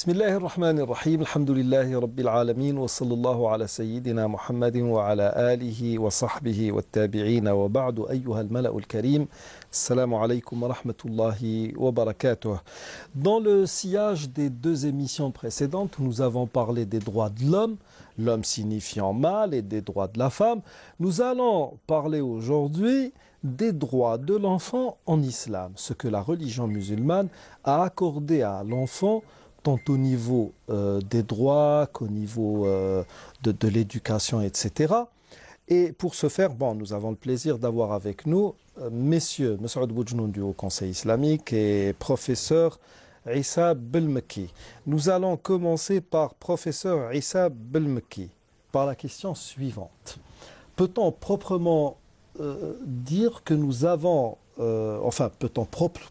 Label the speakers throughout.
Speaker 1: بسم الله الرحمن الرحيم الحمد لله رب العالمين وصلى الله على سيدنا محمد وعلى آله وصحبه والتابعين وبعد أيها الملأ الكريم السلام عليكم ورحمة الله وبركاته. Dans le sillage des deux émissions précédentes, nous avons parlé des droits de l'homme, l'homme signifiant mâle, et des droits de la femme. Nous allons parler aujourd'hui des droits de l'enfant en islam, ce que la religion musulmane a accordé à l'enfant tant au niveau des droits qu'au niveau de l'éducation, etc. Et pour ce faire, nous avons le plaisir d'avoir avec nous messieurs Messoud Boujnoun du Haut Conseil islamique et professeur Issa Belmeki. Nous allons commencer par professeur Issa Belmeki, par la question suivante. Peut-on proprement dire que nous avons peut-on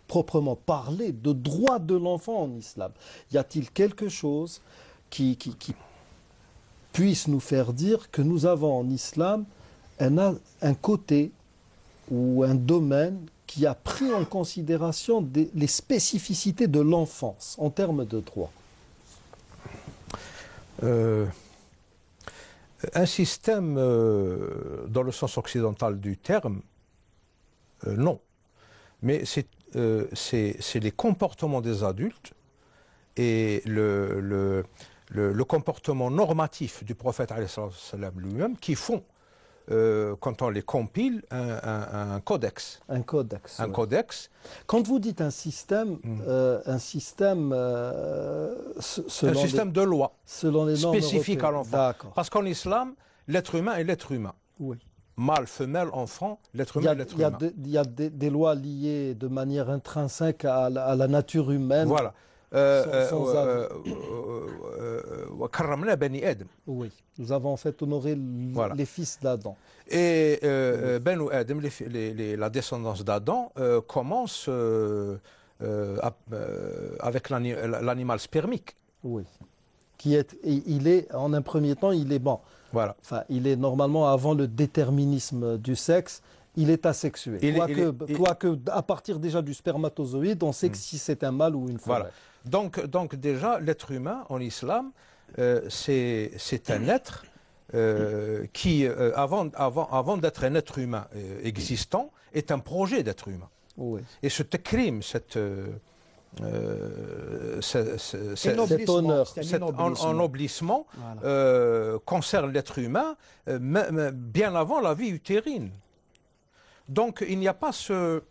Speaker 1: proprement parler de droits de l'enfant en islam? Y a-t-il quelque chose qui puisse nous faire dire que nous avons en islam un côté ou un domaine qui a pris en considération les spécificités de l'enfance en termes de droits?
Speaker 2: Un système, dans le sens occidental du terme, non. Mais c'est les comportements des adultes et le comportement normatif du prophète lui-même qui font, quand on les compile, un codex.
Speaker 1: Un codex.
Speaker 2: Un codex.
Speaker 1: Quand vous dites un système, un système
Speaker 2: de loi
Speaker 1: selon les normes
Speaker 2: spécifiques à l'enfant. Parce qu'en islam, l'être humain est l'être humain.
Speaker 1: Oui.
Speaker 2: Mâle, femelle, enfant, l'être humain est l'être humain.
Speaker 1: Il y a des lois liées de manière intrinsèque à la nature humaine.
Speaker 2: Voilà.
Speaker 1: Oui, nous avons en fait honoré les fils d'Adam.
Speaker 2: Et Banu Adam, la descendance d'Adam, commence avec l'animal spermique.
Speaker 1: Oui. Il est, en un premier temps, il est bon.
Speaker 2: Voilà.
Speaker 1: Enfin, il est normalement avant le déterminisme du sexe. Il est asexué. Quoique, à partir déjà du spermatozoïde, on sait que si c'est un mâle ou une femelle.
Speaker 2: Voilà. Donc déjà, l'être humain en islam, c'est un être qui, avant d'être un être humain existant, est un projet d'être humain.
Speaker 1: Oui.
Speaker 2: Et ce takrim, cet ennoblissement concerne l'être humain bien avant la vie utérine. Donc il n'y a pas ce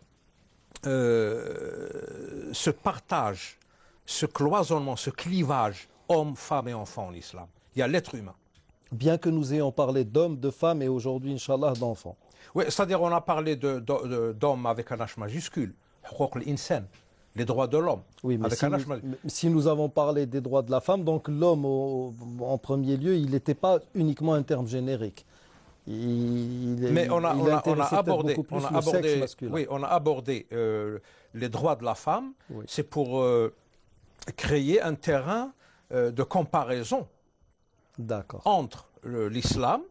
Speaker 2: partage, ce cloisonnement, ce clivage homme, femme et enfant en islam. Il y a l'être humain.
Speaker 1: Bien que nous ayons parlé d'hommes, de femmes et aujourd'hui, Inch'Allah, d'enfants.
Speaker 2: Oui, c'est-à-dire on a parlé d'hommes avec un H majuscule, les droits de l'homme.
Speaker 1: Oui, mais si nous avons parlé des droits de la femme, donc l'homme en premier lieu, il n'était pas uniquement un terme générique.
Speaker 2: Mais on a abordé les droits de la femme. Oui. C'est pour créer un terrain de comparaison entre l'islam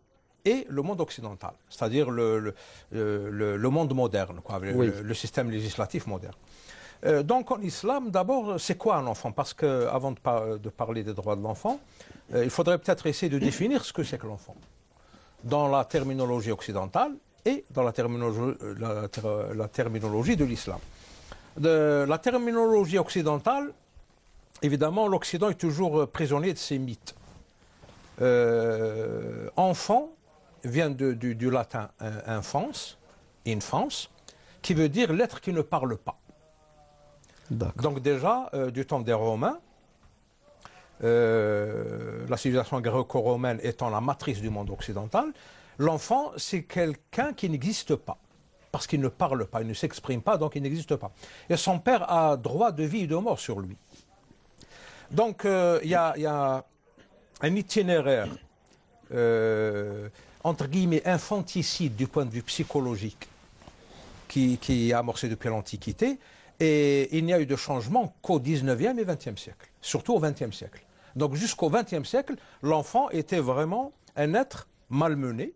Speaker 2: et le monde occidental, c'est-à-dire le monde moderne, le système législatif moderne. Donc en islam, d'abord, c'est quoi un enfant? Parce qu'avant de parler des droits de l'enfant, il faudrait peut-être essayer de définir ce que c'est que l'enfant, dans la terminologie occidentale et dans la terminologie de l'islam. La terminologie occidentale, évidemment, l'Occident est toujours prisonnier de ses mythes. Enfant vient du latin infans, qui veut dire l'être qui ne parle pas. Donc déjà, du temps des Romains, la civilisation gréco-romaine étant la matrice du monde occidental, l'enfant, c'est quelqu'un qui n'existe pas, parce qu'il ne parle pas, il ne s'exprime pas, donc il n'existe pas. Et son père a droit de vie et de mort sur lui. Donc il y a un itinéraire, entre guillemets, infanticide du point de vue psychologique, qui est amorcé depuis l'Antiquité, et il n'y a eu de changement qu'au 19e et 20e siècle, surtout au 20e siècle. Donc jusqu'au 20e siècle, l'enfant était vraiment un être malmené,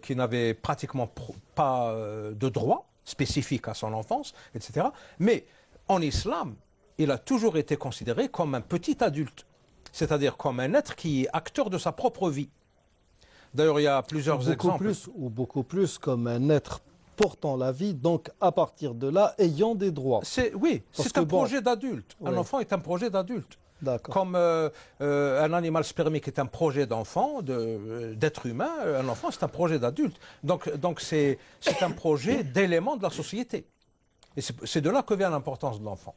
Speaker 2: qui n'avait pratiquement pas de droit spécifique à son enfance, etc. Mais en islam, il a toujours été considéré comme un petit adulte, c'est-à-dire comme un être qui est acteur de sa propre vie. D'ailleurs, il y a plusieurs exemples.
Speaker 1: Beaucoup plus comme un être portant la vie, donc à partir de là, ayant des droits.
Speaker 2: Oui, c'est un projet d'adulte. Un enfant est un projet d'adulte. Comme un animal spermique est un projet d'enfant, d'être humain, un enfant c'est un projet d'adulte. Donc c'est un projet d'élément de la société. Et c'est de là que vient l'importance de l'enfant.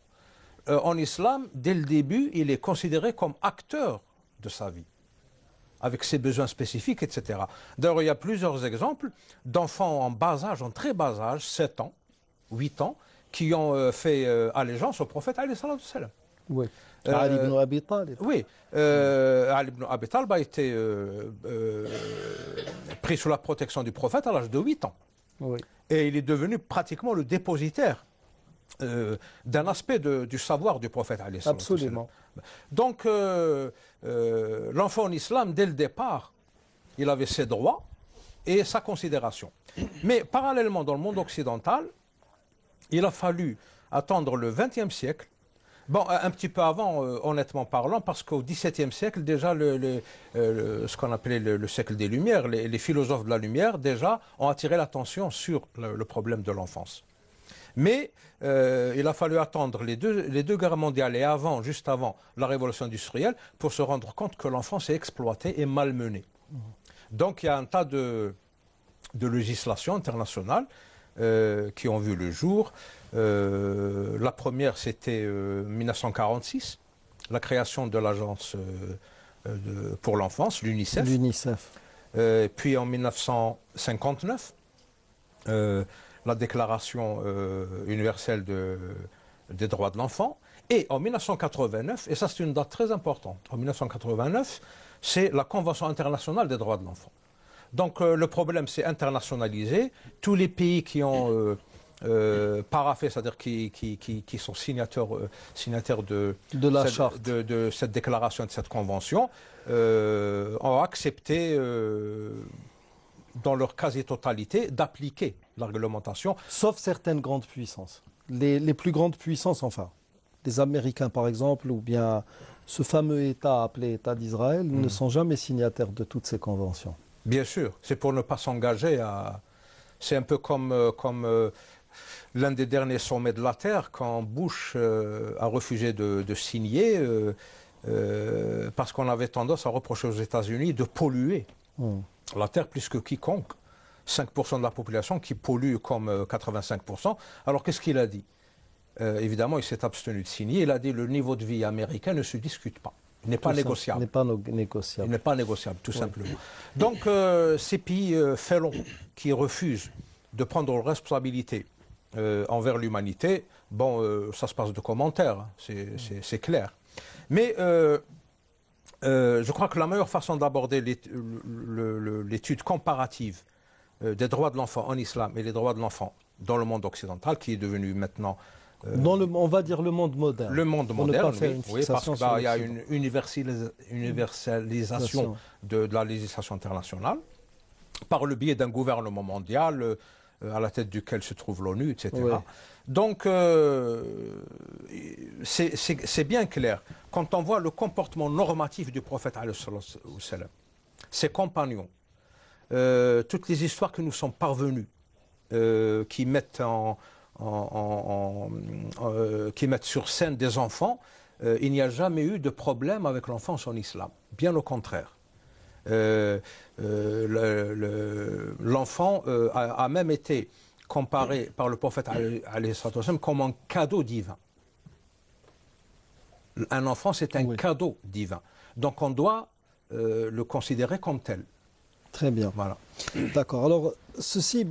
Speaker 2: En islam, dès le début, il est considéré comme acteur de sa vie, avec ses besoins spécifiques, etc. D'ailleurs, il y a plusieurs exemples d'enfants en bas âge, en très bas âge, 7 ans, 8 ans, qui ont fait allégeance au prophète, alayhi salatu wassalam.
Speaker 1: Oui. Ali ibn Abi Talib.
Speaker 2: Oui, Ali ibn Abi Talib a été pris sous la protection du prophète à l'âge de 8 ans.
Speaker 1: Oui.
Speaker 2: Et il est devenu pratiquement le dépositaire d'un aspect du savoir du prophète.
Speaker 1: Absolument.
Speaker 2: Donc, l'enfant en islam, dès le départ, il avait ses droits et sa considération. Mais parallèlement, dans le monde occidental, il a fallu attendre le XXe siècle. Bon, un petit peu avant, honnêtement parlant, parce qu'au XVIIe siècle, déjà, ce qu'on appelait le siècle des Lumières, les philosophes de la Lumière, déjà, ont attiré l'attention sur le problème de l'enfance. Mais il a fallu attendre les deux guerres mondiales et juste avant la révolution industrielle, pour se rendre compte que l'enfance est exploitée et malmenée. Donc, il y a un tas de législations internationales qui ont vu le jour. La première, c'était 1946, la création de l'agence pour l'enfance, l'UNICEF. Puis en 1959, la déclaration universelle des droits de l'enfant. Et en 1989, et ça c'est une date très importante, en 1989, c'est la Convention internationale des droits de l'enfant. Donc le problème c'est internationalisé. Tous les pays qui ont paraphé, c'est-à-dire qui sont signataires de cette déclaration et de cette convention, ont accepté dans leur quasi-totalité d'appliquer la réglementation.
Speaker 1: Sauf certaines grandes puissances. Les plus grandes puissances, enfin, les Américains par exemple, ou bien ce fameux État appelé État d'Israël, ne sont jamais signataires de toutes ces conventions.
Speaker 2: Bien sûr, c'est pour ne pas s'engager à... C'est un peu comme l'un des derniers sommets de la Terre, quand Bush a refusé de signer, parce qu'on avait tendance à reprocher aux États-Unis de polluer la Terre plus que quiconque. 5% de la population qui pollue comme 85%. Alors qu'est-ce qu'il a dit? Évidemment, il s'est abstenu de signer. Il a dit le niveau de vie américain ne se discute pas. Il n'est pas négociable. Il n'est pas négociable, tout simplement. Donc, ces pays félons qui refusent de prendre leurs responsabilités envers l'humanité, bon, ça se passe de commentaires, hein, c'est clair. Mais je crois que la meilleure façon d'aborder l'étude comparative des droits de l'enfant en islam et les droits de l'enfant dans le monde occidental, qui est devenu maintenant...
Speaker 1: on va dire le monde moderne.
Speaker 2: Le monde moderne, oui, parce qu'il y a une universalisation de la législation internationale par le biais d'un gouvernement mondial à la tête duquel se trouve l'ONU, etc. Oui. Donc, c'est bien clair. Quand on voit le comportement normatif du prophète, ses compagnons, toutes les histoires qui nous sont parvenues, qui mettent qui mettent sur scène des enfants, il n'y a jamais eu de problème avec l'enfance en islam. Bien au contraire. L'enfant a même été comparé par le prophète comme un cadeau divin. Un enfant, c'est un cadeau divin. Donc on doit le considérer comme tel.
Speaker 1: Très bien.
Speaker 2: Voilà.
Speaker 1: D'accord. Alors, ceci,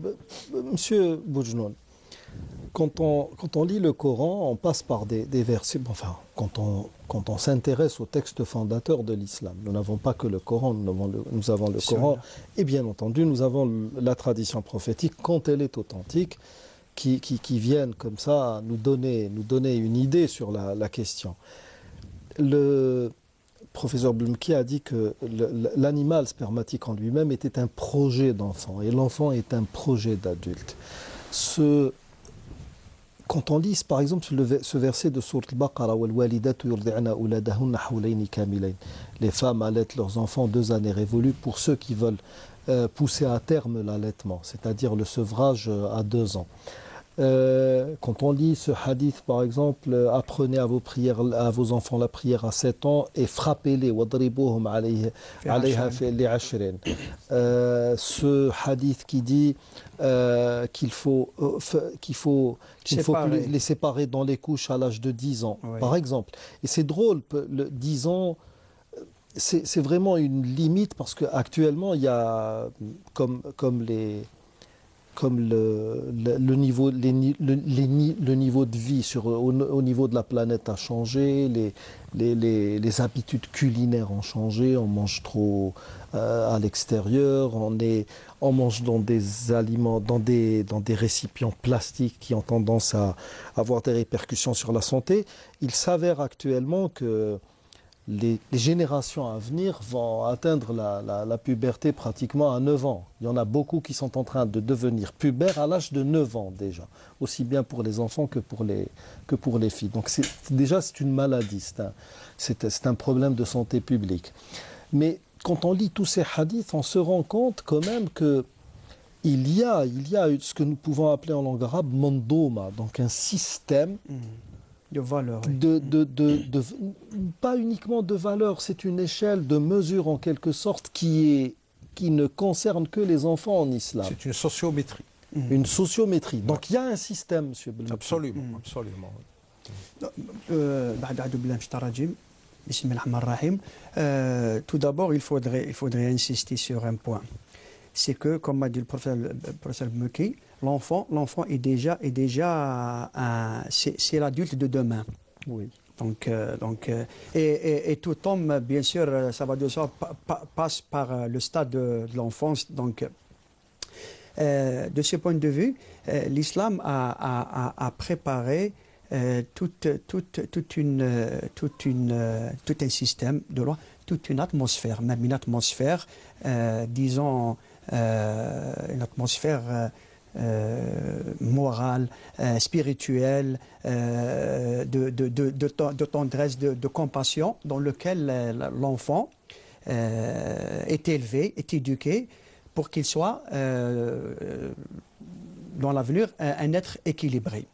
Speaker 1: Monsieur Boujnoul, quand on lit le Coran, on passe par des versets. Enfin, quand on s'intéresse au texte fondateur de l'islam, nous n'avons pas que le Coran, nous avons le Coran, et bien entendu, nous avons la tradition prophétique, quand elle est authentique, qui viennent comme ça nous donner une idée sur la question. Le professeur Blumki a dit que l'animal spermatique en lui-même était un projet d'enfant, et l'enfant est un projet d'adulte. Quand on lit, par exemple, ce verset de Sourate Al-Baqarah, les femmes allaitent leurs enfants 2 années révolues pour ceux qui veulent pousser à terme l'allaitement, c'est-à-dire le sevrage à 2 ans. Quand on lit ce hadith, par exemple, apprenez à vos enfants la prière à 7 ans et frappez-les. Ce hadith qui dit qu'il faut les séparer dans les couches à l'âge de 10 ans, oui. Par exemple. Et c'est drôle, 10 ans, c'est vraiment une limite parce qu'actuellement, il y a comme le niveau de vie au niveau de la planète a changé, les habitudes culinaires ont changé, on mange trop à l'extérieur, on mange dans des aliments, dans des récipients plastiques qui ont tendance à avoir des répercussions sur la santé. Il s'avère actuellement que les générations à venir vont atteindre la puberté pratiquement à 9 ans. Il y en a beaucoup qui sont en train de devenir pubères à l'âge de 9 ans déjà, aussi bien pour les enfants que pour les filles. Donc c'est une maladie, c'est un problème de santé publique. Mais quand on lit tous ces hadiths, on se rend compte quand même que il y a ce que nous pouvons appeler en langue arabe mandouma, donc un système
Speaker 3: de valeurs.
Speaker 1: Pas uniquement de valeurs, c'est une échelle de mesure en quelque sorte qui ne concerne que les enfants en islam.
Speaker 2: C'est une sociométrie.
Speaker 1: Une sociométrie. Donc il y a un système, M. Belmouki.
Speaker 2: Absolument, absolument.
Speaker 3: Tout d'abord, il faudrait insister sur un point. C'est que, comme m'a dit le professeur Belmouki, l'enfant est déjà c'est l'adulte de demain.
Speaker 1: Oui.
Speaker 3: Et tout homme, bien sûr, ça va de soi, passe par le stade de l'enfance. Donc, de ce point de vue, l'islam a préparé tout un système de loi, toute une atmosphère, même une atmosphère, disons, une atmosphère morale, spirituelle, de tendresse, de compassion, dans lequel l'enfant est élevé, est éduqué pour qu'il soit, dans l'avenir, un être équilibré.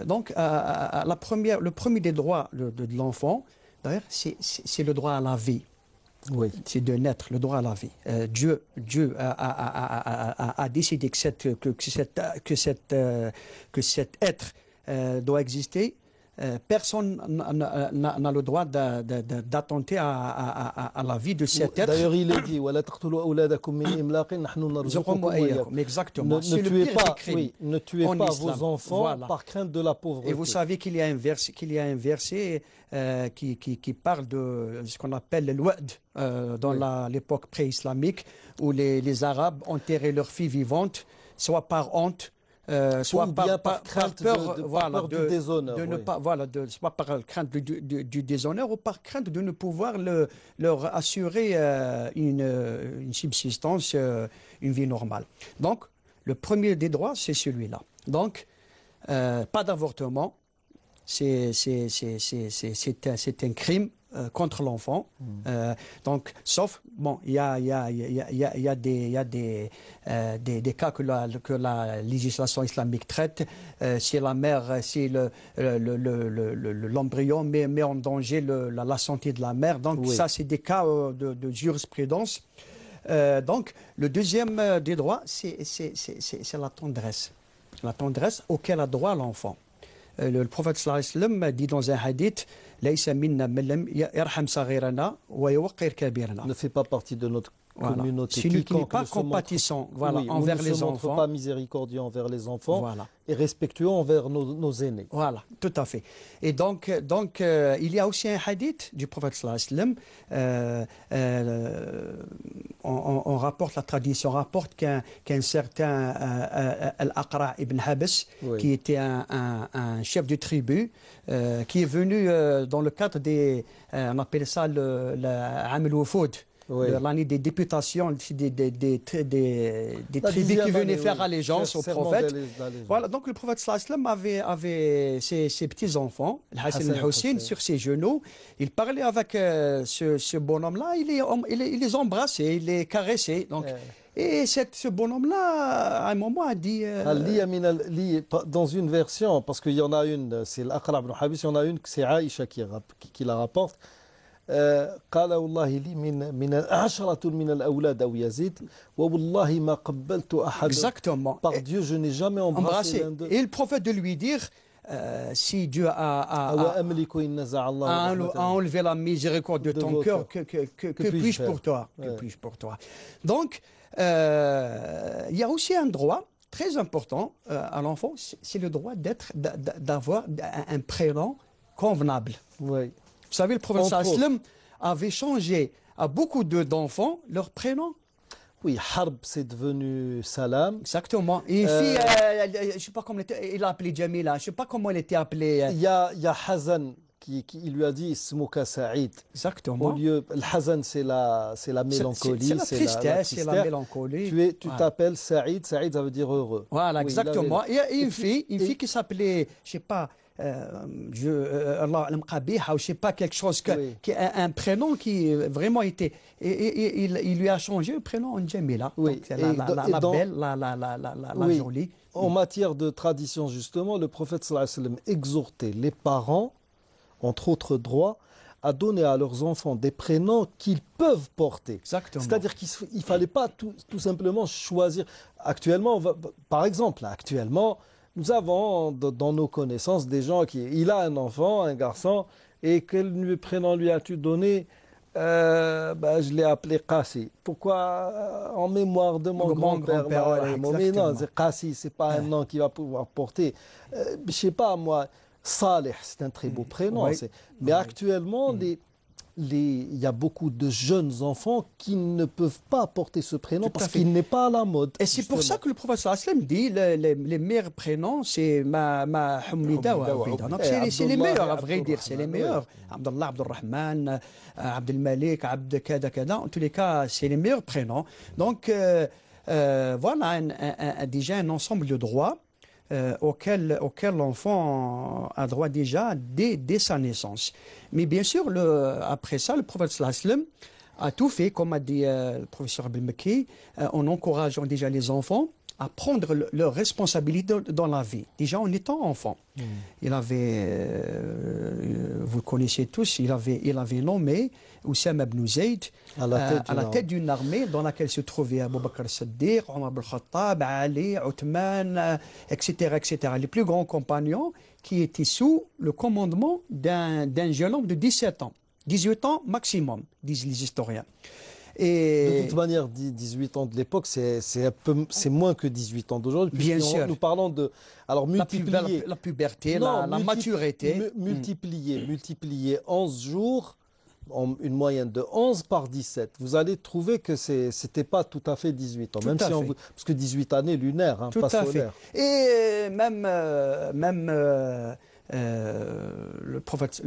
Speaker 3: Donc, le premier des droits de l'enfant, d'ailleurs, c'est le droit à la vie.
Speaker 1: Oui.
Speaker 3: C'est de naître, le droit à la vie. Dieu a décidé que cet être doit exister. Personne n'a le droit d'attenter à la vie de cet être.
Speaker 1: D'ailleurs, il est dit
Speaker 3: exactement.
Speaker 1: Ne tuez pas vos enfants, voilà, par crainte de la pauvreté.
Speaker 3: Et vous savez qu'il y a un verset qui parle de ce qu'on appelle le wa'd dans l'époque pré-islamique, où les Arabes enterraient leurs filles vivantes, soit par honte, soit par crainte
Speaker 1: peur du déshonneur,
Speaker 3: soit par crainte du déshonneur ou par crainte de ne pouvoir leur assurer une subsistance, une vie normale. Donc, le premier des droits, c'est celui-là. Donc, pas d'avortement, c'est un crime contre l'enfant. Donc, sauf, bon, il y a des cas que la législation islamique traite. Si la mère, si l'embryon met en danger la santé de la mère. Donc, oui, ça, c'est des cas de jurisprudence. Donc, le deuxième des droits, c'est la tendresse. La tendresse auquel a droit l'enfant. Le prophète sallallahu alayhi wa sallam dit dans un hadith, ne
Speaker 1: fait pas partie de notre communauté.
Speaker 3: Celui qui n'est pas compatissant envers les enfants,
Speaker 1: ne pas miséricordieux envers les enfants, et respectueux envers nos aînés.
Speaker 3: Voilà, tout à fait. Et donc il y a aussi un hadith du prophète sallallahu alayhi wa sallam. On rapporte, la tradition rapporte qu'un certain Al-Aqra' ibn Habs, qui était un chef de tribu, qui est venu dans le cadre on appelle ça le Am al-Wufud. l'année des députations, des tribus qui venaient faire allégeance au prophète. Voilà, donc le prophète sallam avait ses petits-enfants, Hassan et Hussein, sur ses genoux. Il parlait avec ce bonhomme-là, il les embrassait, il les caressait. Donc, et ce bonhomme-là, à un moment, a dit...
Speaker 1: Dans une version, parce qu'il y en a une, c'est l'Aqra' ibn Habis, il y en a une, c'est Aïcha qui la rapporte. قال والله لي من 10 من الأولاد أو يزيد ووالله ما قبلت أحد.
Speaker 3: Exactement.
Speaker 1: Par Dieu, je n'ai jamais embrassé l'un d'eux.
Speaker 3: Et le prophète de lui dire, si Dieu a enlevé la miséricorde de ton cœur, que puis-je pour toi? Que puis-je pour toi? Donc, il y a aussi un droit très important à l'enfant, c'est le droit d'avoir un prénom convenable.
Speaker 1: Oui.
Speaker 3: Vous savez, le prophète sallam avait changé à beaucoup d'enfants leur prénom.
Speaker 1: Oui, Harb, c'est devenu Salam.
Speaker 3: Exactement. Et une fille, je ne sais pas comment il l'a appelée Jamila, je ne sais pas comment elle était appelée.
Speaker 1: Il y a Hazan qui lui a dit Ismuka Saïd.
Speaker 3: Exactement.
Speaker 1: Au lieu, le Hazan, c'est la mélancolie.
Speaker 3: C'est la tristesse, c'est la mélancolie.
Speaker 1: Tu t'appelles Saïd, Saïd, ça veut dire heureux.
Speaker 3: Voilà, oui, exactement. Il y a une fille qui s'appelait, je ne sais pas, Allah al-Mqabiha, ou je sais pas, quelque chose, un prénom qui vraiment était. Et il lui a changé le prénom en Jamila.
Speaker 1: Oui.
Speaker 3: Donc, la belle, la jolie.
Speaker 1: En matière de tradition, justement, le prophète sallallahu alayhi wa sallam exhortait les parents, entre autres droits, à donner à leurs enfants des prénoms qu'ils peuvent porter.
Speaker 3: Exactement.
Speaker 1: C'est-à-dire qu'il ne fallait pas tout simplement choisir. Actuellement, par exemple, actuellement, nous avons dans nos connaissances des gens il a un enfant, un garçon, et quel prénom lui as-tu donné? Je l'ai appelé Qassi. Pourquoi? En mémoire de mon grand-père. Mais non, Qassi, ce n'est pas un nom qu'il va pouvoir porter. Je ne sais pas, moi, Saleh, c'est un très beau prénom. Oui. Mais actuellement, il y a beaucoup de jeunes enfants qui ne peuvent pas porter ce prénom parce qu'il n'est pas à la mode.
Speaker 3: Et c'est pour ça que le prophète sallam dit les meilleurs prénoms, c'est ma Humida wa Abida. Donc c'est les meilleurs, à vrai dire, c'est les meilleurs. Abdallah, Abdurrahman, Abdel Malik, Abd Kada Kada, en tous les cas, c'est les meilleurs prénoms. Donc voilà déjà un ensemble de droits auquel l'enfant a droit déjà dès sa naissance. Mais bien sûr, après ça, le prophète sallam a tout fait, comme a dit le professeur Abdel Mekki, en encourageant déjà les enfants à prendre leurs responsabilités dans la vie, déjà en étant enfant. Il avait, vous le connaissez tous, il avait nommé Oussama ibn Zayd à la tête d'une armée dans laquelle se trouvaient Abu Bakr as-Siddiq, Omar ibn al-Khattab, Ali, Uthman, etc., etc. Les plus grands compagnons qui étaient sous le commandement d'un jeune homme de 17 ans. 18 ans maximum, disent les historiens.
Speaker 1: Et de toute manière, 18 ans de l'époque, c'est moins que 18 ans d'aujourd'hui.
Speaker 3: Bien sûr.
Speaker 1: Nous parlons de multiplier
Speaker 3: la puberté, la maturité.
Speaker 1: Multiplier 11 jours, une moyenne de 11 par 17. Vous allez trouver que ce n'était pas tout à fait 18 ans. Parce que 18 années lunaires, pas solaires.
Speaker 3: Et même le prophète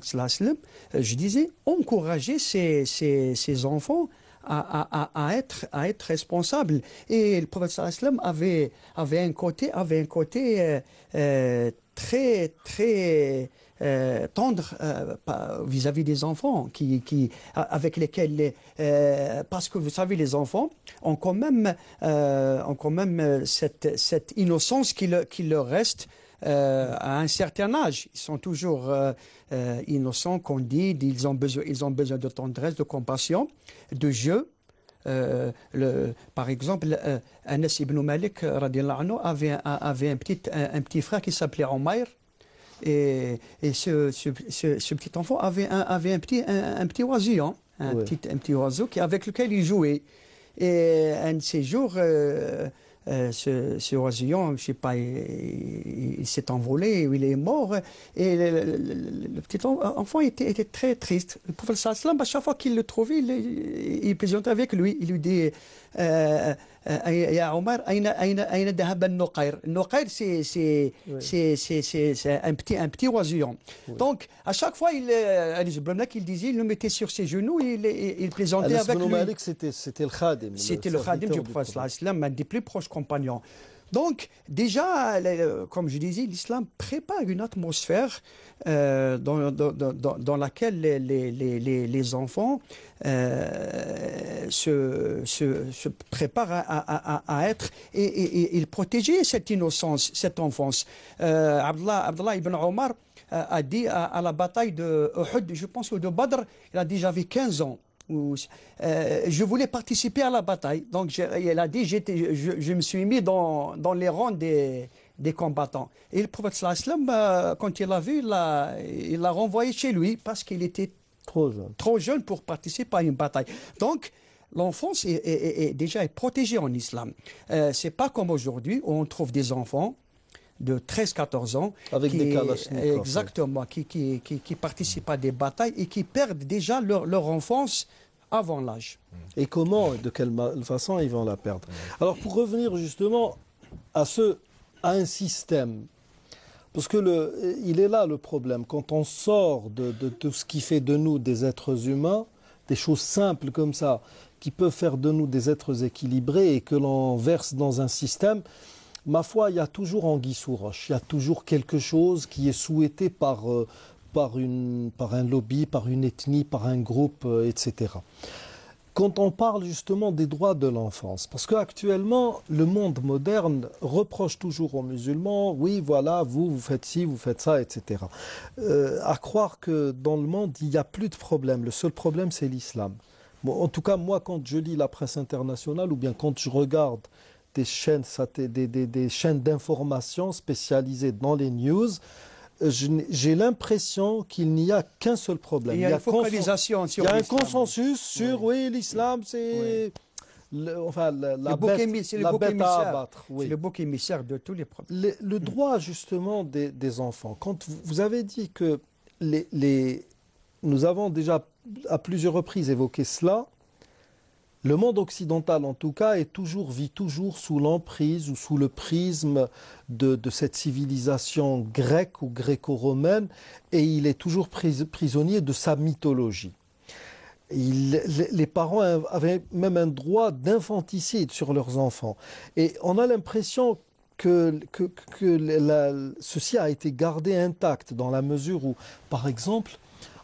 Speaker 3: sallam, je disais, encourager ses enfants à être responsables. Et le prophète sallam avait un côté très très tendre vis-à-vis des enfants avec lesquels parce que vous savez, les enfants ont quand même cette innocence qui leur reste à un certain âge. Ils sont toujours innocents, candide, ils ont besoin de tendresse, de compassion, de jeu. Par exemple, Anas ibn Malik radiallahu anhu avait un petit frère qui s'appelait Umayr. Et ce petit enfant avait un petit oiseau, un petit oiseau avec lequel il jouait. Et un de ces jours, ce oisillon, je ne sais pas, il s'est envolé ou il est mort. Et le petit enfant était très triste. Le prophète sallam, à chaque fois qu'il le trouvait, il plaisantait avec lui. Il lui dit يا عمر أين ذهب النقير. النقير c'est un petit oisillon. Donc à chaque fois Anas ibn Malik il disait, il le mettait sur ses genoux, il plaisantait avec lui.
Speaker 1: C'était le khadim.
Speaker 3: C'était le khadim du prophète sallallahu alayhi wa sallam, un des plus proches compagnons. Donc, déjà, comme je disais, l'islam prépare une atmosphère dans laquelle les enfants se préparent à être et protéger cette innocence, cette enfance. Abdallah ibn Omar a dit à la bataille de Uhud, je pense, ou de Badr, il a dit, j'avais 15 ans. Je voulais participer à la bataille. Donc, il a dit, je me suis mis dans les rangs des combattants. Et le prophète sallallahu alayhi wa sallam, quand il l'a vu, il l'a renvoyé chez lui parce qu'il était trop jeune pour participer à une bataille. Donc, l'enfance est déjà protégée en islam. C'est pas comme aujourd'hui où on trouve des enfants de 13-14 ans
Speaker 1: avec des kalachnikovs,
Speaker 3: exactement, qui participent à des batailles et qui perdent déjà leur enfance avant l'âge.
Speaker 1: Et comment, de quelle façon ils vont la perdre? Alors pour revenir justement à un système, parce que il est là le problème, quand on sort de tout ce qui fait de nous des êtres humains, des choses simples comme ça, qui peuvent faire de nous des êtres équilibrés et que l'on verse dans un système, ma foi, il y a toujours anguille sous roche, il y a toujours quelque chose qui est souhaité par un lobby, par une ethnie, par un groupe, etc. Quand on parle justement des droits de l'enfance, parce qu'actuellement, le monde moderne reproche toujours aux musulmans, oui, voilà, vous faites ci, vous faites ça, etc. À croire que dans le monde, il n'y a plus de problème. Le seul problème, c'est l'islam. Bon, en tout cas, moi, quand je lis la presse internationale ou bien quand je regarde des chaînes d'information spécialisées dans les news, j'ai l'impression qu'il n'y a qu'un seul problème.
Speaker 3: Il y a une focalisation sur l'islam.
Speaker 1: Il y a un consensus sur, oui, l'islam, c'est la bête à abattre. Oui.
Speaker 3: C'est le bouc émissaire de tous les problèmes.
Speaker 1: Le droit, justement, des enfants. Quand vous avez dit que nous avons déjà à plusieurs reprises évoqué cela, le monde occidental, en tout cas, vit toujours sous l'emprise ou sous le prisme de cette civilisation grecque ou gréco-romaine, et il est toujours prisonnier de sa mythologie. Les parents avaient même un droit d'infanticide sur leurs enfants. Et on a l'impression que ceci a été gardé intact dans la mesure où, par exemple,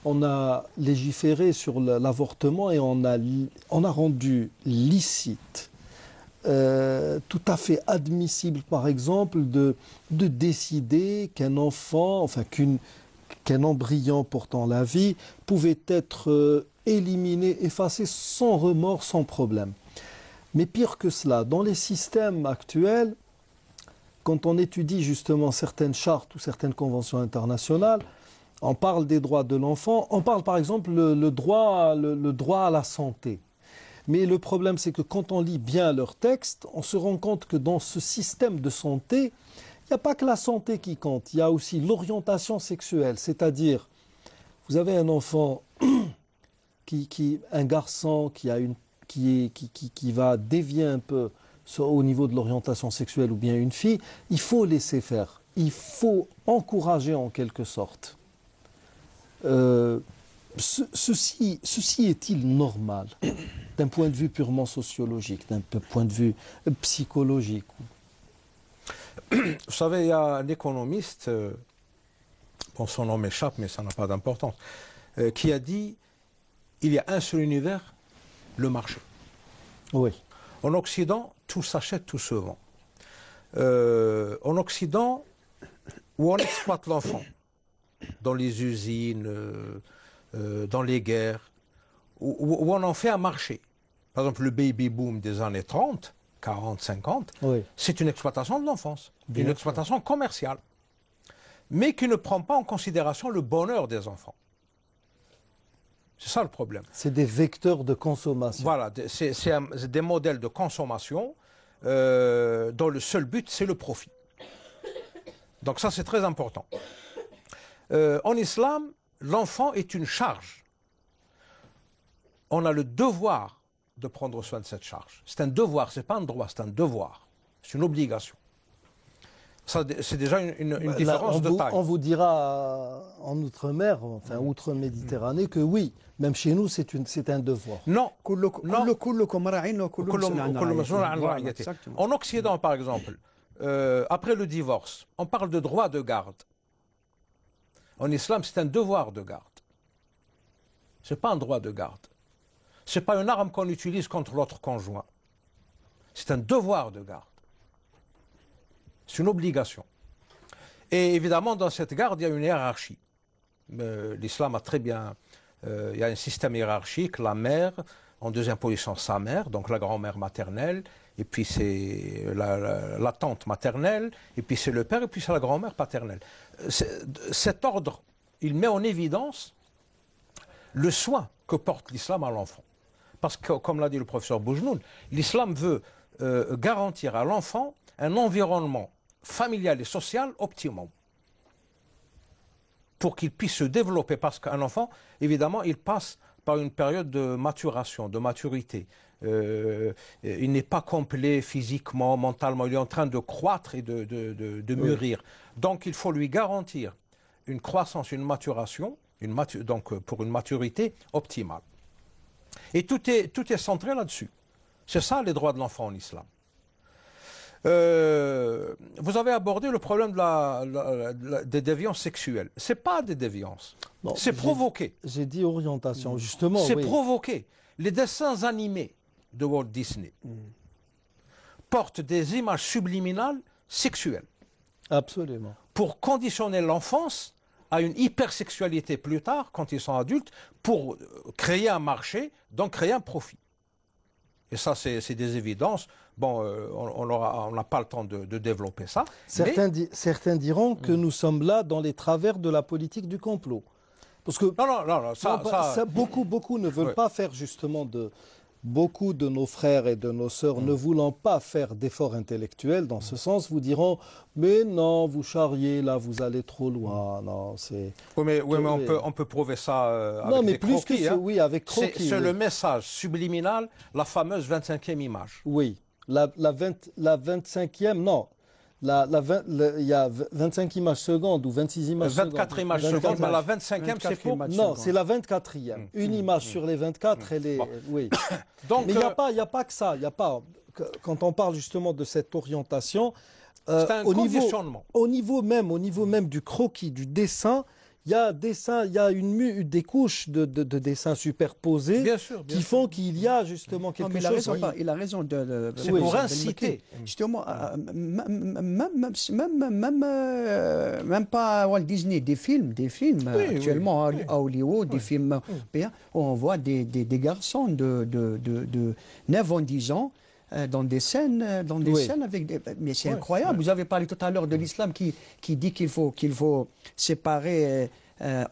Speaker 1: on a légiféré sur l'avortement et on a rendu licite, tout à fait admissible, par exemple, de décider qu'un enfant, qu'un embryon portant la vie pouvait être éliminé, effacé sans remords, sans problème. Mais pire que cela, dans les systèmes actuels, quand on étudie justement certaines chartes ou certaines conventions internationales, on parle des droits de l'enfant, on parle par exemple le droit à la santé. Mais le problème, c'est que quand on lit bien leurs textes, on se rend compte que dans ce système de santé, il n'y a pas que la santé qui compte, il y a aussi l'orientation sexuelle. C'est-à-dire, vous avez un enfant, un garçon qui va dévier un peu au niveau de l'orientation sexuelle ou bien une fille, il faut laisser faire. Il faut encourager en quelque sorte. Ceci est-il normal d'un point de vue purement sociologique, d'un point de vue psychologique?
Speaker 2: Vous savez, il y a un économiste, son nom m'échappe, mais ça n'a pas d'importance, qui a dit il y a un seul univers, le marché.
Speaker 1: Oui.
Speaker 2: En Occident, tout s'achète, tout se vend. En Occident, où on exploite l'enfant, dans les usines, dans les guerres, où on en fait un marché. Par exemple, le baby-boom des années 30, 40, 50, oui, c'est une exploitation de l'enfance, une exploitation commerciale, mais qui ne prend pas en considération le bonheur des enfants. C'est ça le problème.
Speaker 1: C'est des vecteurs de consommation.
Speaker 2: Voilà, c'est des modèles de consommation dont le seul but, c'est le profit. Donc ça, c'est très important. En islam, l'enfant est une charge. On a le devoir de prendre soin de cette charge. C'est un devoir, ce n'est pas un droit, c'est un devoir. C'est une obligation. C'est déjà une différence de taille.
Speaker 1: On vous dira en Outre-mer, enfin Outre-Méditerranée, que oui, même chez nous, c'est un devoir.
Speaker 2: Non.
Speaker 3: Voilà,
Speaker 2: En Occident, par exemple, après le divorce, on parle de droit de garde. En islam, c'est un devoir de garde. Ce n'est pas un droit de garde. Ce n'est pas une arme qu'on utilise contre l'autre conjoint. C'est un devoir de garde. C'est une obligation. Et évidemment, dans cette garde, il y a une hiérarchie. L'islam a très bien... il y a un système hiérarchique, la mère, en deuxième position sa mère, donc la grand-mère maternelle, et puis c'est la tante maternelle, et puis c'est le père, et puis c'est la grand-mère paternelle. Cet ordre, il met en évidence le soin que porte l'islam à l'enfant. Parce que, comme l'a dit le professeur Boujnoun, l'islam veut garantir à l'enfant un environnement familial et social optimum pour qu'il puisse se développer, parce qu'un enfant, évidemment, il passe par une période de maturation, de maturité. Il n'est pas complet physiquement, mentalement, il est en train de croître et de mûrir. Donc il faut lui garantir une croissance, une maturation, donc pour une maturité optimale. Et tout est centré là-dessus. C'est ça les droits de l'enfant en islam. Vous avez abordé le problème des déviances sexuelles. Ce n'est pas des déviances, c'est provoqué.
Speaker 1: J'ai dit orientation, justement.
Speaker 2: C'est
Speaker 1: oui.
Speaker 2: provoqué. Les dessins animés de Walt Disney portent des images subliminales sexuelles.
Speaker 1: Absolument.
Speaker 2: Pour conditionner l'enfance à une hypersexualité plus tard, quand ils sont adultes, pour créer un marché, donc créer un profit. Et ça, c'est des évidences. Bon, on n'a pas le temps de développer ça.
Speaker 1: Certains diront que nous sommes là dans les travers de la politique du complot. Parce que beaucoup ne veulent pas faire justement de... Beaucoup de nos frères et de nos sœurs ne voulant pas faire d'efforts intellectuels dans ce sens, vous diront « Mais non, vous charriez, là, vous allez trop loin. » Non, c'est...
Speaker 2: Oui, mais on peut prouver ça avec
Speaker 1: non, mais
Speaker 2: des
Speaker 1: plus
Speaker 2: croquis.
Speaker 1: que oui, avec croquis.
Speaker 2: C'est le message subliminal, la fameuse 25e image.
Speaker 1: Oui, la 25e, non. Il y a 25 images secondes ou 26 images
Speaker 2: 24 images secondes, mais la 25e, c'est pour...
Speaker 1: Non, c'est la 24e. Une image sur les 24, elle est... Oui.
Speaker 2: Donc,
Speaker 1: mais il n'y a pas que ça. Quand on parle justement de cette orientation,
Speaker 2: c'est un conditionnement.
Speaker 1: Au niveau même du croquis, du dessin, il y a des couches de dessins superposés qui font qu'il y a justement quelque chose.
Speaker 3: Il a raison
Speaker 2: c'est pour inciter.
Speaker 3: Justement, même pas Walt Disney, des films actuellement à Hollywood, des films où on voit des garçons de 9 ans, 10 ans dans des scènes avec des... Mais c'est incroyable. Vous avez parlé tout à l'heure de l'islam qui dit qu'il faut séparer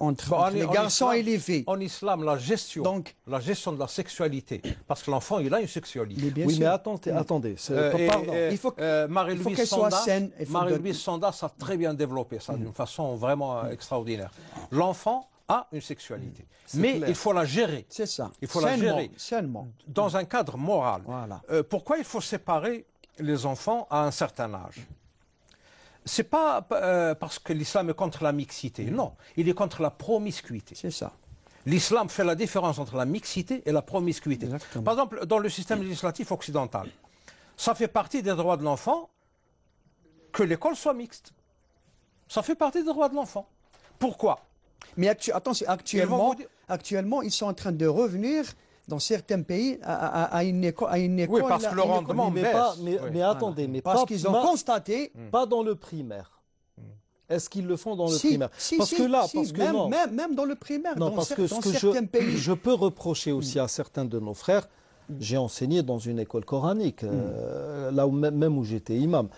Speaker 3: entre les garçons et les filles.
Speaker 2: En islam, la gestion de la sexualité, parce que l'enfant, il a une sexualité.
Speaker 1: Oui, mais attendez.
Speaker 3: Il faut qu'elle soit saine.
Speaker 2: Marie-Louise Sandas a très bien développé ça d'une façon vraiment extraordinaire. L'enfant a une sexualité, mais il faut la gérer.
Speaker 3: C'est ça.
Speaker 2: Il faut la gérer
Speaker 3: sainement.
Speaker 2: Dans un cadre moral.
Speaker 3: Voilà.
Speaker 2: Pourquoi il faut séparer les enfants à un certain âge? C'est pas parce que l'islam est contre la mixité, non. Il est contre la promiscuité.
Speaker 3: C'est ça.
Speaker 2: L'islam fait la différence entre la mixité et la promiscuité.
Speaker 3: Exactement.
Speaker 2: Par exemple, dans le système législatif occidental, ça fait partie des droits de l'enfant que l'école soit mixte. Ça fait partie des droits de l'enfant. Pourquoi?
Speaker 3: Mais actuellement, ils sont en train de revenir dans certains pays à une école.
Speaker 2: Oui, parce que le rendement baisse.
Speaker 1: Mais attendez, mais
Speaker 3: parce qu'ils ont constaté.
Speaker 1: Pas dans le primaire. Est-ce qu'ils le font dans le primaire?
Speaker 3: Même dans le primaire.
Speaker 1: Non, parce que
Speaker 3: certains pays.
Speaker 1: Je peux reprocher aussi à certains de nos frères. J'ai enseigné dans une école coranique, là même où j'étais imam.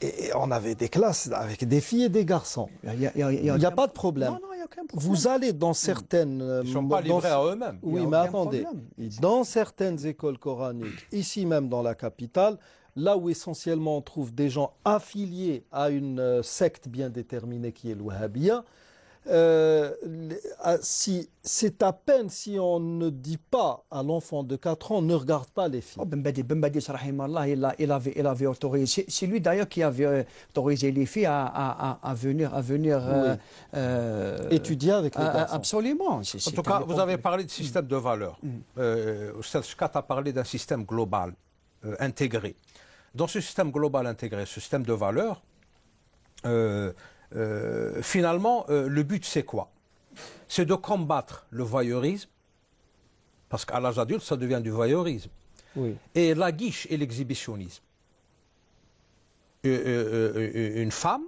Speaker 1: Et on avait des classes avec des filles et des garçons. Il n'y a pas de problème.
Speaker 3: Non, il n'y a aucun problème.
Speaker 1: Vous allez dans certaines...
Speaker 2: Ils ne sont pas livrés à eux-mêmes.
Speaker 1: Oui, mais attendez. Dans certaines écoles coraniques, ici même dans la capitale, là où essentiellement on trouve des gens affiliés à une secte bien déterminée qui est le Wahhabiyya, si c'est à peine si on ne dit pas à l'enfant de 4 ans, ne regarde pas les filles.
Speaker 3: Ben Badi, il avait autorisé. C'est lui d'ailleurs qui avait autorisé les filles à venir
Speaker 1: étudier avec les garçons.
Speaker 3: Absolument.
Speaker 2: En tout cas, vous avez parlé de système de valeurs. Oustaz Chkat a parlé d'un système global, intégré. Dans ce système global intégré, ce système de valeurs, finalement, le but c'est quoi? C'est de combattre le voyeurisme, parce qu'à l'âge adulte, ça devient du voyeurisme, et la guiche et l'exhibitionnisme. Une femme,